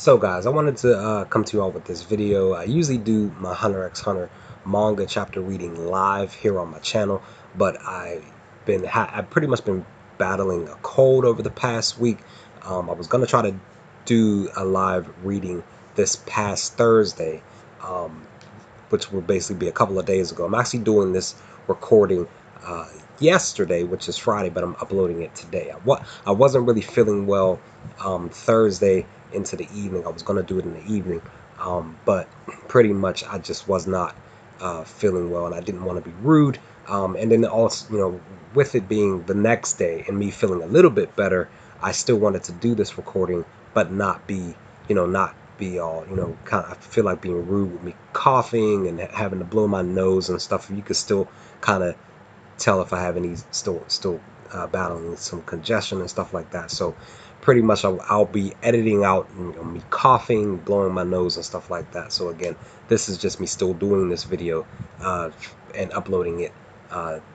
So guys, I wanted to come to you all with this video. I usually do my Hunter x Hunter manga chapter reading live here on my channel, but I've pretty much been battling a cold over the past week. I was gonna try to do a live reading this past Thursday, um, which will basically be a couple of days ago. I'm actually doing this recording uh, yesterday, which is Friday, but I'm uploading it today. I wasn't really feeling well Thursday into the evening. I was going to do it in the evening, but pretty much I just was not feeling well, and I didn't want to be rude. And then also, with it being the next day and me feeling a little bit better, I still wanted to do this recording, but not be, not be all, kind of, I feel like being rude with me coughing and having to blow my nose and stuff. You could still kind of tell if I have any still battling some congestion and stuff like that. So pretty much I'll be editing out me coughing, blowing my nose and stuff like that. So again, this is just me still doing this video and uploading it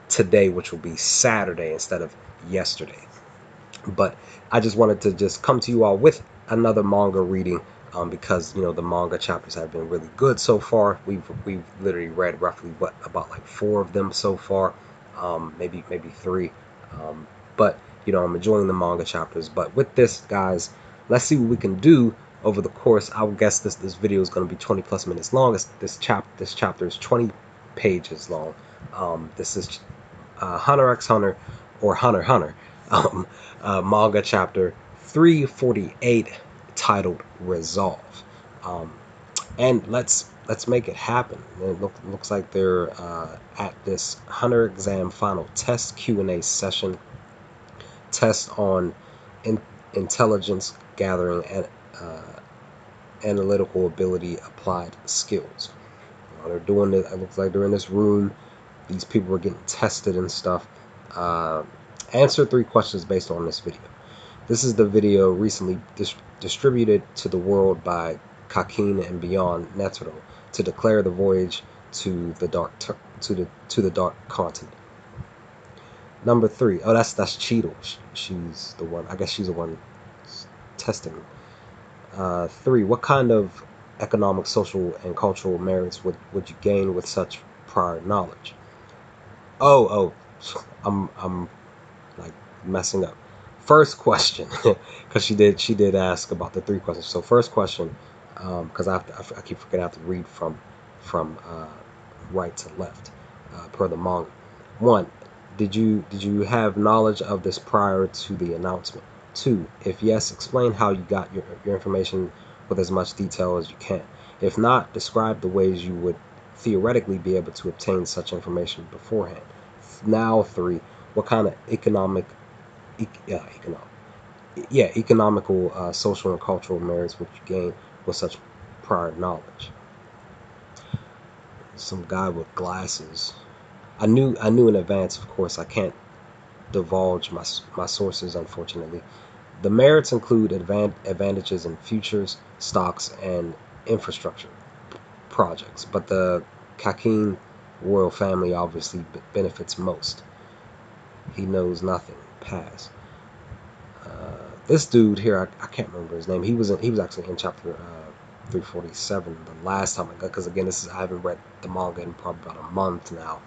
today, which will be Saturday instead of yesterday. But I just wanted to just come to you all with another manga reading because the manga chapters have been really good so far. We've literally read roughly about like 4 of them so far, maybe 3. But I'm enjoying the manga chapters. But with this, guys, let's see what we can do over the course. I would guess this video is going to be 20 plus minutes long. This chapter is 20 pages long. This is Hunter x Hunter, or Hunter x Hunter, manga chapter 348, titled Resolve. And let's make it happen. It looks like they're at this Hunter exam final test Q&A session, test on intelligence gathering and analytical ability applied skills. They're doing it. It looks like they're in this room. These people are getting tested and stuff. Answer 3 questions based on this video. This is the video recently distributed to the world by Kakin and Beyond Netero to declare the voyage to the dark to the dark continent. Number 3. Oh, that's Cheetle. She's the one. I guess she's the one testing. 3. What kind of economic, social, and cultural merits would you gain with such prior knowledge? Oh, I'm like messing up. First question, because she did ask about the 3 questions. So first question, because I keep forgetting I have to read from right to left per the manga. 1. Did you have knowledge of this prior to the announcement? 2. If yes, explain how you got your information with as much detail as you can. If not, describe the ways you would theoretically be able to obtain such information beforehand. Now 3. What kind of economical, social, and cultural merits would you gain with such prior knowledge? Some guy with glasses. I knew in advance, of course. I can't divulge my sources, unfortunately. The merits include advantages in futures, stocks, and infrastructure projects, but the Kakin royal family obviously benefits most. He knows nothing. Pass. This dude here, I can't remember his name. He was actually in chapter 347 the last time I got, because again, I haven't read the manga in probably about a month now.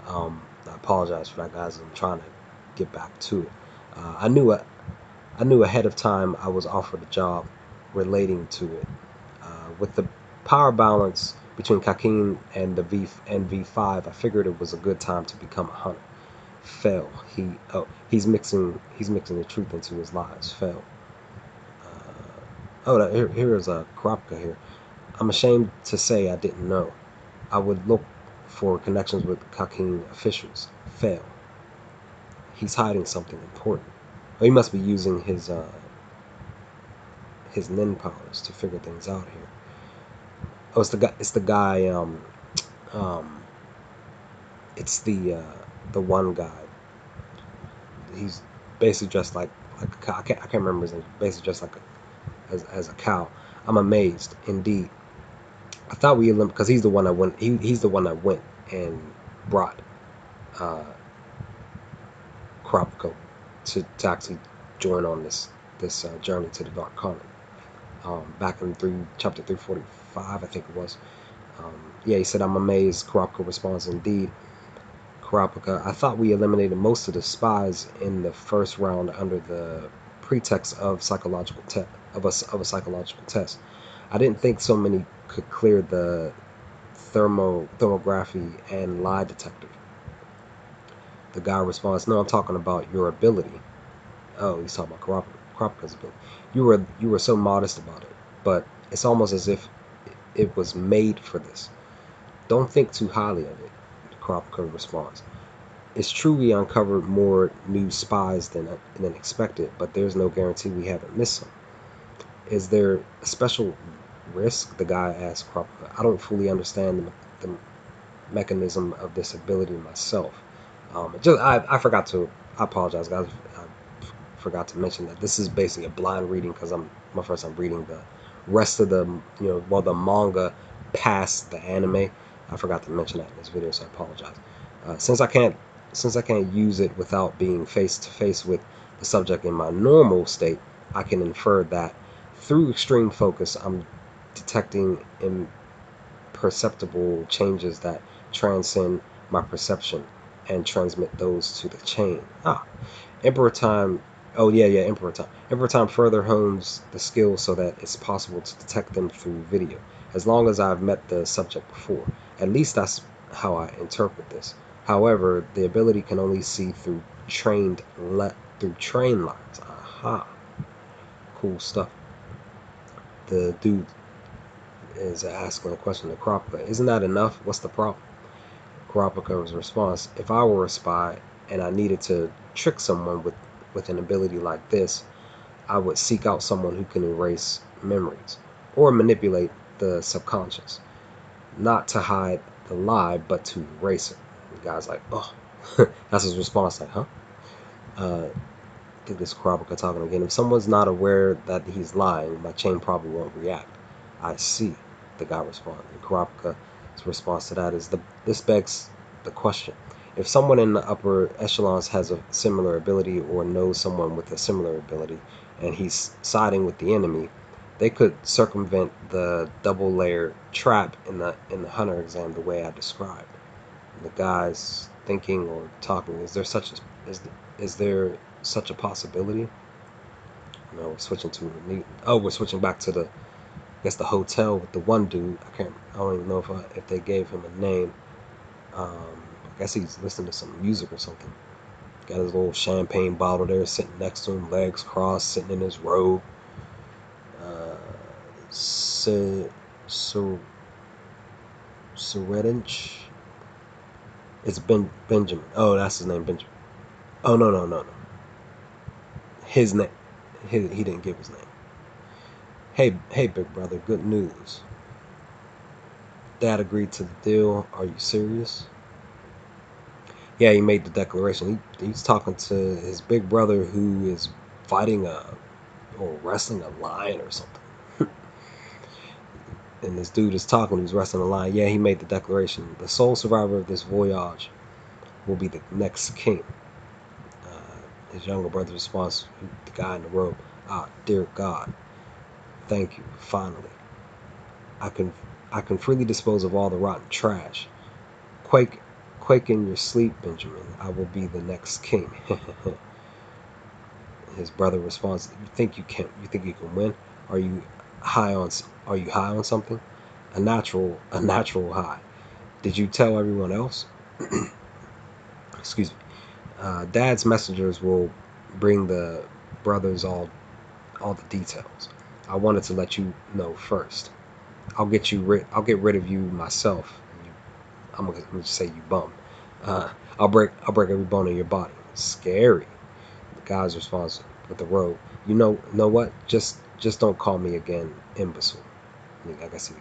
I apologize for that, guys. I'm trying to get back to it. I knew ahead of time I was offered a job relating to it. With the power balance between Kakin and the V5, I figured it was a good time to become a hunter. Fail. He's mixing the truth into his lies. Fail. Here is a Kropka here. I'm ashamed to say I didn't know. I would look for connections with Kakin officials. Fail. He's hiding something important. Or he must be using his nin powers to figure things out here. Oh, it's the guy. It's the guy. It's the one guy. He's basically dressed like a cow. I can't remember his name. Basically dressed like as a cow. I'm amazed, indeed. I thought we eliminated, because he's the one that went. He's the one that went and brought Kropko to actually join on this journey to the Dark Continent. back in chapter 345, I think it was. Yeah, he said, I'm amazed. Kurapika responds, indeed, Kurapika, I thought we eliminated most of the spies in the first round under the pretext of a psychological test. I didn't think so many could clear the thermography and lie detector. The guy responds, no, I'm talking about your ability. Oh, he's talking about Kurapika's ability. You were so modest about it, but it's almost as if it was made for this. Don't think too highly of it, Kurapika responds. It's true we uncovered more new spies than expected, but there's no guarantee we haven't missed some. Is there a special risk? The guy asked Kurapika. I don't fully understand the mechanism of this ability myself. I forgot to. I apologize, guys. I forgot to mention that this is basically a blind reading because I'm my first time reading the rest of the the manga past the anime. I forgot to mention that in this video, so I apologize. Since I can't use it without being face to face with the subject in my normal state, I can infer that through extreme focus, I'm detecting imperceptible changes that transcend my perception and transmit those to the chain. Emperor Time. Oh yeah, Emperor Time. Emperor Time further hones the skill so that it's possible to detect them through video, as long as I've met the subject before. At least that's how I interpret this. However, the ability can only see through train lines. Aha, cool stuff. The dude is asking a question to Kurapika. Isn't that enough? What's the problem? Kurapika's response: if I were a spy and I needed to trick someone with an ability like this, I would seek out someone who can erase memories or manipulate the subconscious, not to hide the lie, but to erase it. The guy's like, oh, that's his response. Like, huh? I think this Kurapika talking again. If someone's not aware that he's lying, my chain probably won't react. I see. The guy responded. And Kurapika's response to that is this begs the question. If someone in the upper echelons has a similar ability or knows someone with a similar ability and he's siding with the enemy, they could circumvent the double layer trap in the hunter exam the way I described. And the guy's thinking or talking, is there such a possibility? We're switching to we're switching back to the I guess the hotel with the one dude. I don't even know if they gave him a name. I guess he's listening to some music or something. Got his little champagne bottle there sitting next to him, legs crossed, sitting in his robe. Uh, Se, Ser, Seredinch. It's Benjamin. Oh, that's his name, Benjamin. Oh no. His name. He didn't give his name. Hey, big brother. Good news. Dad agreed to the deal. Are you serious? Yeah, he made the declaration. He's talking to his big brother who is fighting or wrestling a lion or something. And this dude is talking. He's wrestling a lion. Yeah, he made the declaration. The sole survivor of this voyage will be the next king. His younger brother responds, the guy in the robe. Dear God, thank you. Finally, I can I can freely dispose of all the rotten trash. Quake, quake in your sleep, Benjamin. I will be the next king. His brother responds, "You think you can? You think you can win? Are you high on? Are you high on something? A natural high. Did you tell everyone else?" Excuse me. Dad's messengers will bring the brothers all the details. I wanted to let you know first. I'll get rid of you myself. I'm gonna just say you bum. I'll break every bone in your body. Scary. The guy's response with the robe. Know what? Just don't call me again, imbecile. I guess he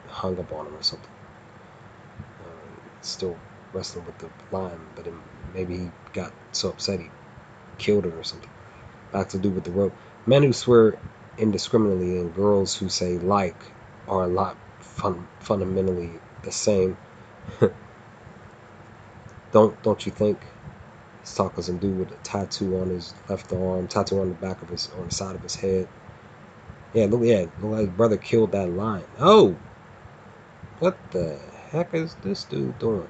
hung up on him or something. Still wrestling with the lion, but maybe he got so upset he killed it or something. Back to do with the rope. Men who swear indiscriminately and girls who say like are a lot fundamentally the same. Don't you think? He's talking to some dude with a tattoo on his left arm, tattoo on the back of his on the side of his head. Yeah, look like brother killed that lion. Oh, what the heck is this dude doing?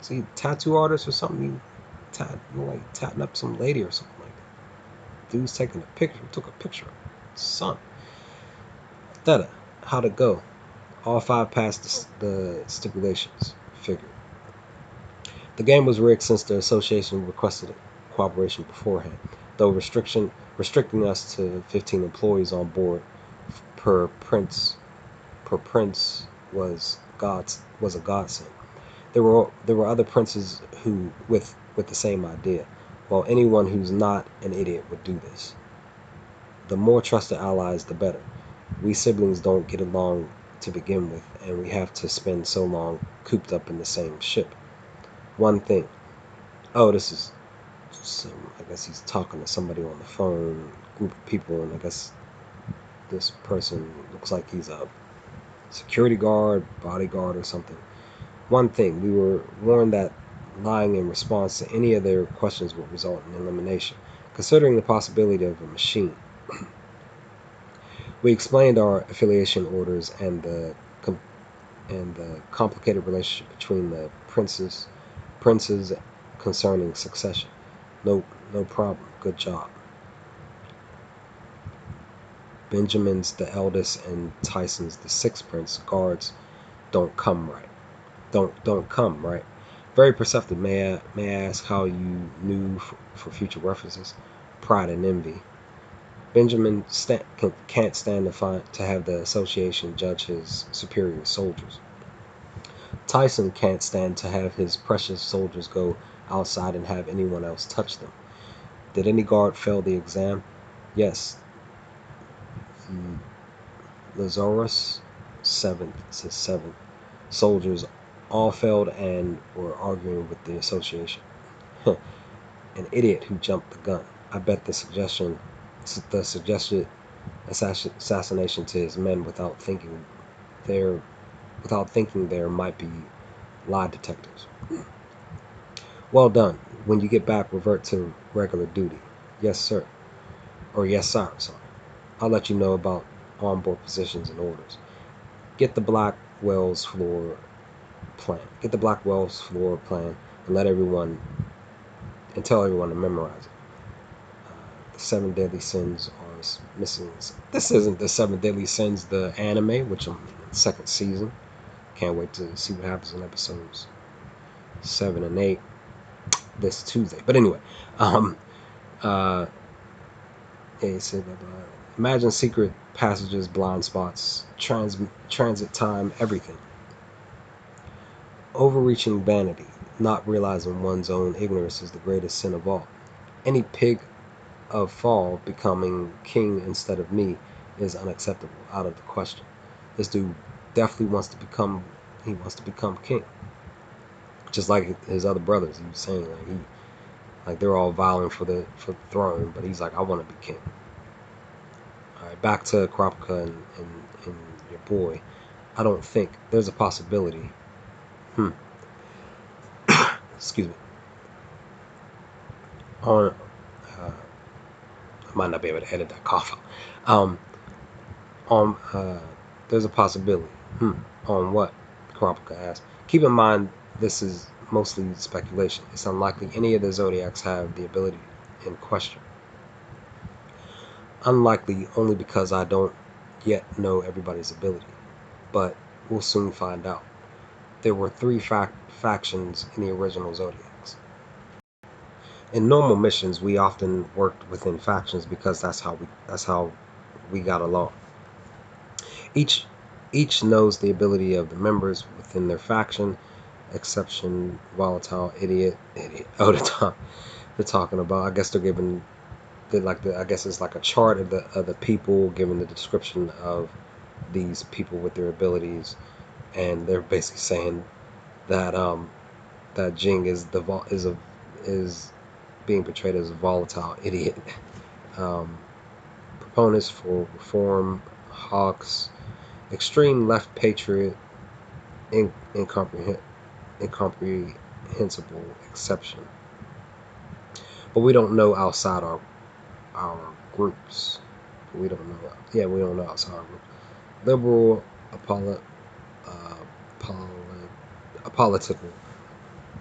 Is he a tattoo artist or something? Like tatting up some lady or something like that. Dude's taking a picture. He took a picture of his son. Theta, how'd it go? All five passed the stipulations. Figured. The game was rigged since the association requested cooperation beforehand, though restricting us to 15 employees on board per prince was a godsend. There were other princes who with the same idea. Well, anyone who's not an idiot would do this. The more trusted allies, the better. We siblings don't get along to begin with, and we have to spend so long cooped up in the same ship. One thing. Oh, this is some. I guess he's talking to somebody on the phone, group of people, and I guess this person looks like he's a security guard, bodyguard, or something. One thing, we were warned that lying in response to any of their questions would result in elimination. Considering the possibility of a machine, we explained our affiliation orders and the complicated relationship between the princes concerning succession. No, no problem. Good job. Benjamin's the eldest and Tyson's the sixth prince. Guards don't come right. Don't come right. Very perceptive. May I ask how you knew for future references? Pride and envy. Benjamin can't stand to have the association judge his superior soldiers. Tyson can't stand to have his precious soldiers go outside and have anyone else touch them. Did any guard fail the exam? Yes. Lazarus, seventh. Soldiers all failed and were arguing with the association. An idiot who jumped the gun. I bet the suggested assassination to his men there without thinking there might be lie detectors. Well done. When you get back, revert to regular duty. Yes, sir. Or yes, sir. Sorry. I'll let you know about onboard positions and orders. Get the Blackwell's floor plan. Get the Blackwell's floor plan and tell everyone to memorize it. The seven deadly sins are missing. This isn't the seven deadly sins, the anime, which I'm in the second season. Can't wait to see what happens in episodes 7 and 8 this Tuesday. But anyway, yeah, he said, imagine secret passages, blind spots, transit time, everything. Overreaching vanity, not realizing one's own ignorance is the greatest sin of all. Any pig of fall becoming king instead of me is unacceptable, out of the question. This dude definitely he wants to become king. Just like his other brothers, he was saying like they're all vying for the throne, but he's like, I want to be king. All right, back to Kropka and your boy. I don't think there's a possibility. Excuse me. On I might not be able to edit that cough out. On there's a possibility. On what? Kropka asked. Keep in mind this is mostly speculation. It's unlikely any of the zodiacs have the ability in question. Unlikely only because I don't yet know everybody's ability, but we'll soon find out. There were three factions in the original zodiacs. In normal missions, we often worked within factions because that's how we got along. Each each knows the ability of the members within their faction. Exception, volatile, idiot. Oh, they're talking about. I guess they're giving. I guess it's like a chart of the people, giving the description of these people with their abilities, and they're basically saying that that Jing is being portrayed as a volatile idiot. Um, Proponents for reform, hawks, extreme left patriot, incomprehensible exception. But we don't know outside our groups. We don't know. Yeah, we don't know outside rule. Liberal, apolo, uh, apolitical,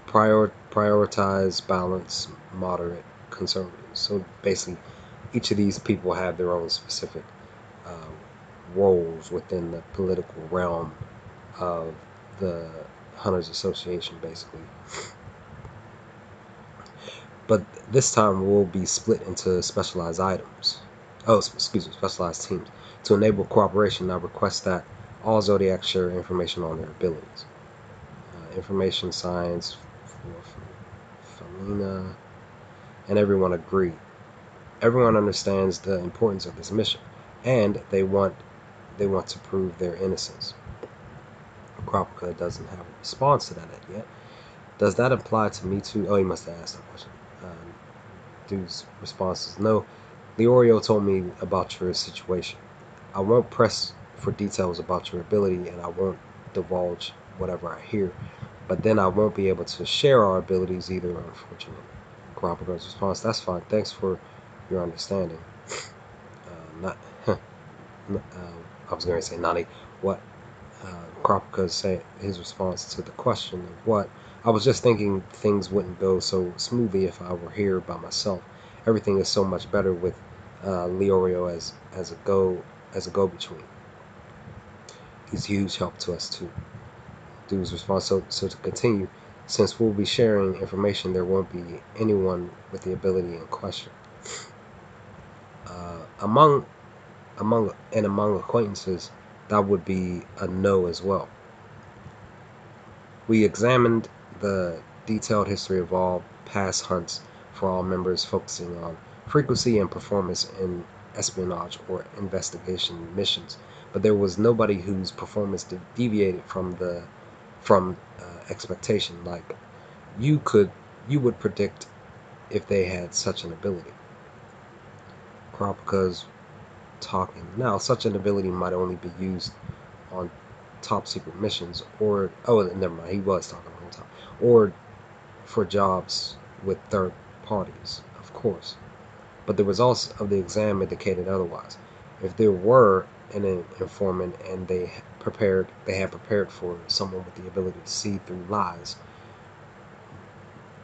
prioritize, balance, moderate, conservative. So basically, each of these people have their own specific uh, roles within the political realm of the Hunters Association, basically. But this time we'll be split into specialized items. Oh, excuse me, specialized teams. To enable cooperation, I request that all Zodiacs share information on their abilities. Information science for Felina, and everyone agree. Everyone understands the importance of this mission, and they want to prove their innocence. Kropka doesn't have a response to that yet. Does that apply to me too? Oh, he must have asked that question. Dude's response is no. Leorio told me about your situation. I won't press for details about your ability, and I won't divulge whatever I hear. But then I won't be able to share our abilities either, unfortunately. Kropka's response: that's fine. Thanks for your understanding. Not, I was going to say Nani. What Kropka said his response to the question of what I was just thinking things wouldn't go so smoothly if I were here by myself. Everything is so much better with Leorio as a go between. He's a huge help to us too. Dude's response. So to continue, since we'll be sharing information, there won't be anyone with the ability in question. Among among acquaintances, that would be a no as well. We examined the detailed history of all past hunts for all members, focusing on frequency and performance in espionage or investigation missions, but there was nobody whose performance deviated from expectation. Like you could you would predict if they had such an ability. Kropka's talking now. Such an ability might only be used on top secret missions, or never mind, he was talking the whole time, or for jobs with third parties, of course. But the results of the exam indicated otherwise. If there were an informant and they had prepared for someone with the ability to see through lies.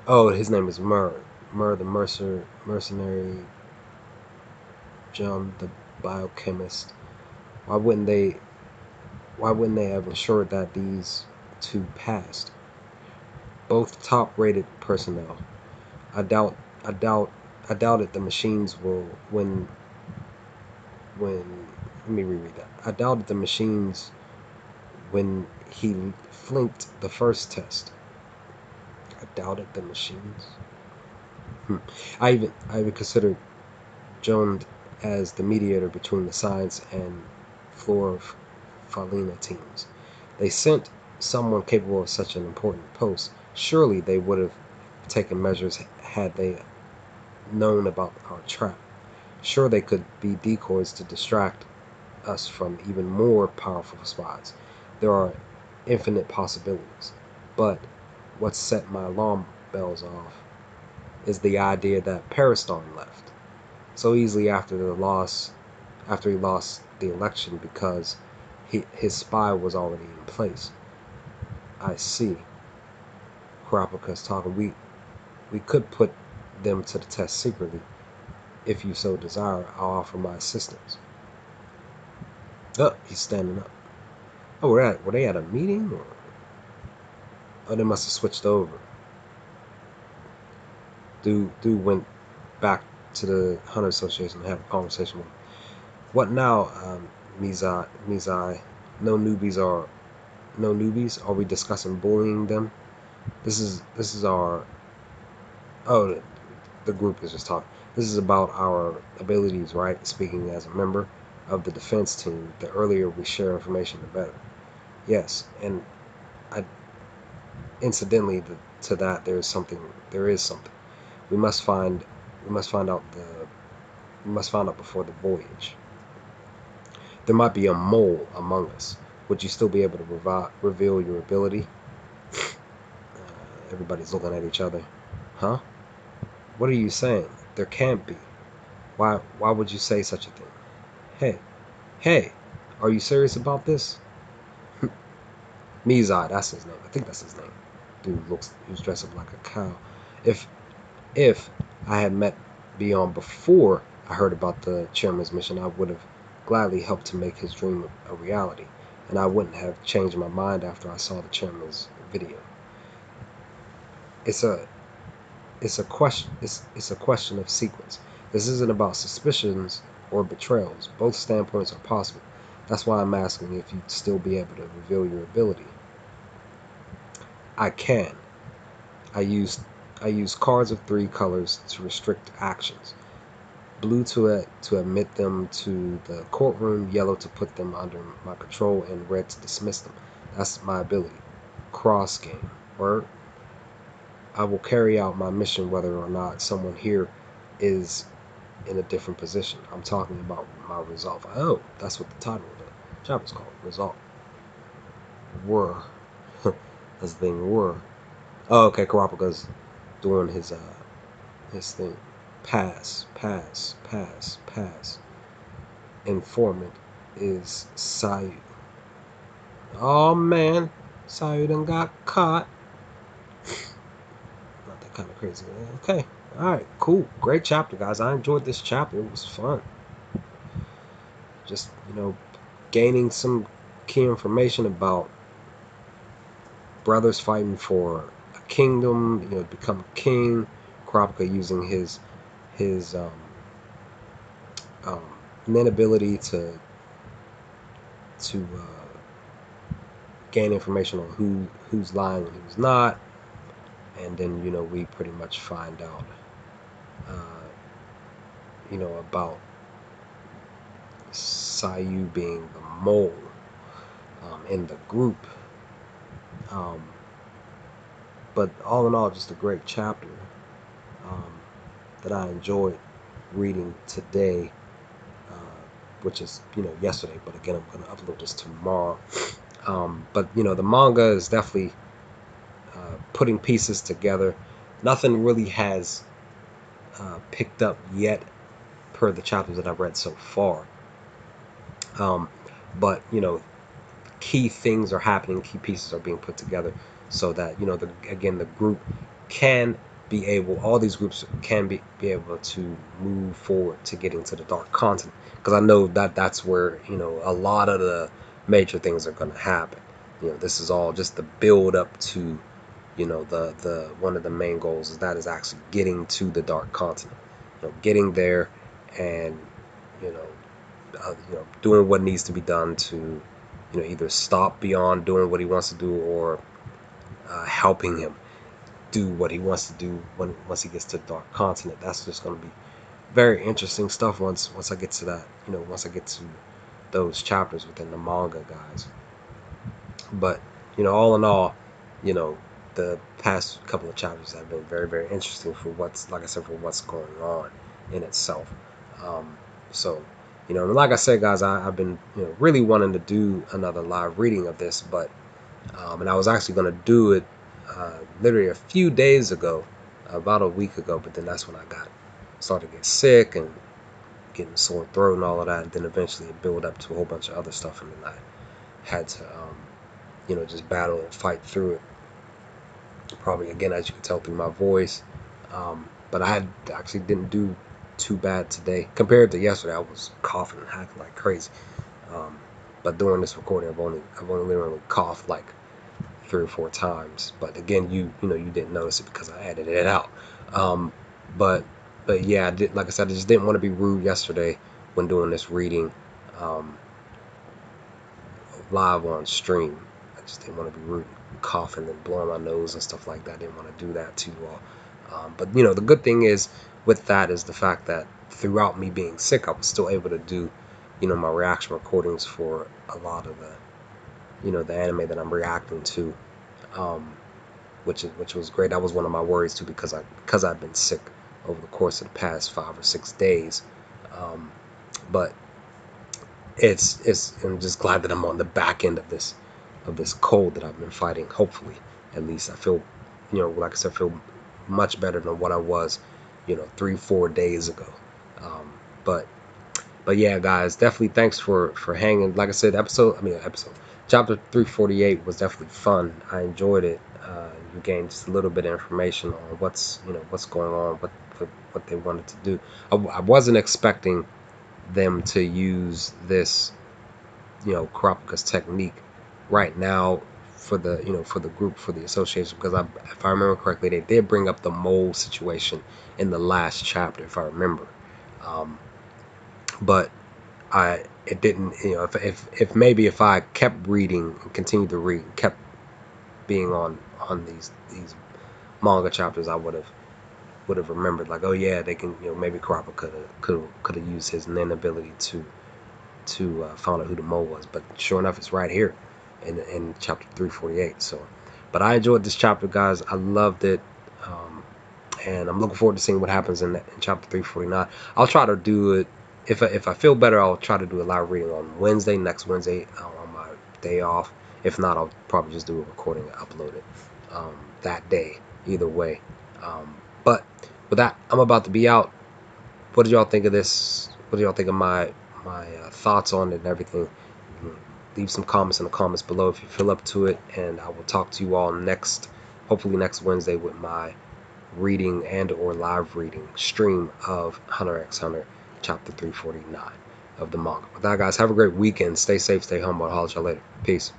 Oh, his name is Mur the mercenary, John the biochemist. Why wouldn't they? Why wouldn't they have ensured that these two passed? Both top-rated personnel. I doubt. I doubt. I doubt it. The machines will when. Let me reread that. I doubted the machines when he flinked the first test. I doubted the machines. Hmm. I even considered Jones as the mediator between the science and Flora Falina teams. They sent someone capable of such an important post. Surely they would have taken measures had they known about our trap. Sure, they could be decoys to distract us from even more powerful spies. There are infinite possibilities. But what set my alarm bells off is the idea that Periston left so easily after he lost the election because his spy was already in place. I see. Kurapika's talking. We could put them to the test secretly. If you so desire, I'll offer my assistance. Oh, he's standing up. Oh, were they at a meeting? Or oh, they must have switched over. Dude went back to the Hunter Association to have a conversation with him. What now, Mizai? No newbies are no newbies. Are we discussing bullying them? This is our oh the group is just talking. This is about our abilities, right? Speaking as a member of the defense team, the earlier we share information, the better. Yes, and I incidentally to that there is something. We must find we must find out the we must find out before the voyage. There might be a mole among us. Would you still be able to reveal your ability? Everybody's looking at each other. Huh? What are you saying? There can't be. Why would you say such a thing? Hey, hey, are you serious about this? Mizai, that's his name. I think that's his name. Dude he was dressed up like a cow. If if I had met Beyond before I heard about the chairman's mission, I would have gladly helped to make his dream a reality, and I wouldn't have changed my mind after I saw the chairman's video. It's a it's a question of sequence. This isn't about suspicions or betrayals. Both standpoints are possible. That's why I'm asking if you'd still be able to reveal your ability. I can. I use I use cards of 3 colors to restrict actions. Blue to admit them to the courtroom, yellow to put them under my control, and red to dismiss them. That's my ability. Cross game. Word. I will carry out my mission whether or not someone here is in a different position. I'm talking about my resolve. Oh, that's what the title of the chapter is called. Resolve. Were. That's the thing. Were. Oh, okay. Kurapika's doing his thing. Pass, pass, pass, pass. Informant is Sayu. Oh man, Sayu done got caught. Not that kind of crazy. Okay, all right, cool, great chapter, guys. I enjoyed this chapter. It was fun. Just gaining some key information about brothers fighting for a kingdom. Become king. Kurapika using his um, ability to gain information on who's lying and who's not, and then we pretty much find out uh, about Sayu being the mole in the group. Um, but all in all, just a great chapter um, that I enjoyed reading today, which is yesterday. But again, I'm going to upload this tomorrow. But the manga is definitely putting pieces together. Nothing really has picked up yet per the chapters that I've read so far. But key things are happening, key pieces are being put together, so that again the group can be able, all these groups can be able to move forward to getting to the Dark Continent, because I know that that's where a lot of the major things are going to happen. This is all just the build up to the one of the main goals is actually getting to the Dark Continent, getting there, and you know doing what needs to be done to either stop Beyond doing what he wants to do, or helping him do what he wants to do once he gets to the Dark Continent. That's just going to be very interesting stuff once I get to that. Once I get to those chapters within the manga, guys. But all in all, you know, the past couple of chapters have been very, very interesting for what's, like I said, for what's going on in itself. Um, so, like I said, guys, I've been really wanting to do another live reading of this, but and I was actually going to do it literally a few days ago, about a week ago, but then that's when I started to get sick and getting sore throat and all of that, and then eventually it built up to a whole bunch of other stuff, and then I had to just battle and fight through it. Probably again, as you can tell through my voice, but I actually didn't do too bad today compared to yesterday. I was coughing and hacking like crazy. Um, but during this recording, I've only literally coughed like 3 or 4 times. But again, you didn't notice it because I edited it out. Um, but yeah, like I said, I just didn't want to be rude yesterday when doing this reading live on stream. I just didn't want to be rude, coughing and blowing my nose and stuff like that. I didn't want to do that to you all. But the good thing is with that is the fact that throughout me being sick, I was still able to do my reaction recordings for a lot of the anime that I'm reacting to, um, which was great. That was one of my worries too, because I've been sick over the course of the past 5 or 6 days. But I'm just glad that I'm on the back end of this cold that I've been fighting. Hopefully, at least I feel, like I said, I feel much better than what I was, 3-4 days ago. But But yeah, guys, definitely thanks for hanging. Like I said, episode chapter 348 was definitely fun. I enjoyed it. You gained just a little bit of information on what's going on, what they wanted to do. I wasn't expecting them to use this Kurapika's technique right now for the for the group, for the association, because if I remember correctly, they did bring up the mole situation in the last chapter, if I remember. um, but I it didn't, if maybe if I kept reading and continued to read, kept being on these manga chapters, I would have remembered, like, oh yeah, they can, maybe Kurapika could have used his nin ability to find out who the mole was. But sure enough, it's right here in chapter 348. So, but I enjoyed this chapter, guys. I loved it. Um, and I'm looking forward to seeing what happens in chapter 349. I'll try to do it if I feel better. I'll try to do a live reading on Wednesday, next Wednesday, on my day off. If not, I'll probably just do a recording and upload it that day. Either way. But with that, I'm about to be out. What did y'all think of this? What did y'all think of my thoughts on it and everything? Leave some comments in the comments below if you feel up to it, and I will talk to you all hopefully next Wednesday, with my reading and or live reading stream of Hunter x Hunter chapter 349 of the manga. With that, guys, have a great weekend. Stay safe, stay humble. I'll holler at y'all later. Peace.